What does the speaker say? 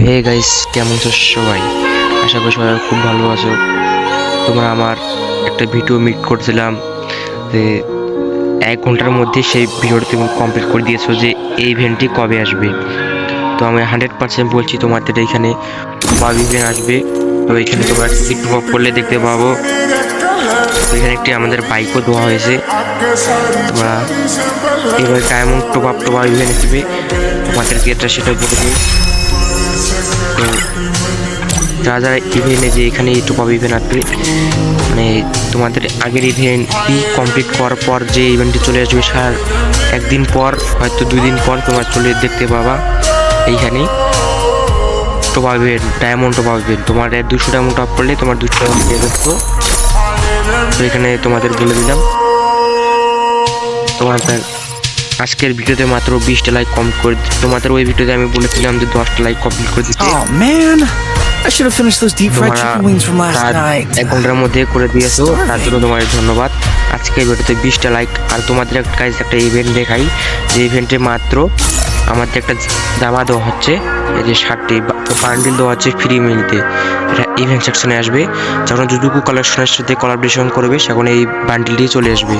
Hey guys, কেমন আছো সবাই? আশা করি সবাই খুব ভালো আছো। তোমরা আমার একটা ভিডিও মেক করছিলাম যে 1 ঘন্টার মধ্যে সেই ভিডিওটি তুমি কমপ্লিট করে দিয়েছো যে এই ইভেন্টটি কবে আসবে। তো আমি 100% বলছি তোমাদের এখানে কবে ইভেন্ট আসবে। তো এখানে তোমরা টিকিট টপ আপ করলে দেখতে পাবো। তো এখানে একটি আমাদের বাইকও দেওয়া হয়েছে। তোমরা এবার ডায়মন্ড টপ আপ ইভেন্ট আসবে, তোমাদেরকে এটা সেটা বলে দিই। তো যারা যারা ইভেন্টে যে এখানে টপ আপ ইভেন্ট আসবে, মানে তোমাদের আগের ইভেন্টটি কমপ্লিট করার পর যে ইভেন্টটি চলে আসবে একদিন পর, হয়তো 2 দিন পর তোমরা চলে দেখতে পাবা এইখানে top up event, diamond top up event. তোমার 200 ডায়মন্ড টপ করলে তোমার 200 টাকা পেয়ে যাচ্ছ। তো এখানে তোমাদের বলে দিলাম। তোমাদের আজকের ভিডিওতে মাত্র 20টা লাইক কম করে, তোমাদের ওই ভিডিওতে আমি বলেছিলাম যে 10টা লাইক কমপ্লিট করে দিতে। Oh man, I should have finished those deep fried তোমরা chicken wings from last night. 1 ঘন্টার মধ্যে করে দিয়েছো, তার জন্য তোমাদের ধন্যবাদ। আজকের ভিডিওতে 20টা লাইক। আর তোমাদের একটা ইভেন্ট দেখাই, যে ইভেন্টে মাত্র আমাদের একটা জামা দেওয়া হচ্ছে, এই যে শার্টটি বান্ডিল দেওয়া হচ্ছে ফ্রি মিলতে। এটা ইভেন্ট সেকশনে আসবে, যখন যুদুকু কালেকশনের সাথে কোলাবরেশন করবে তখন এই বান্ডিলটি চলে আসবে।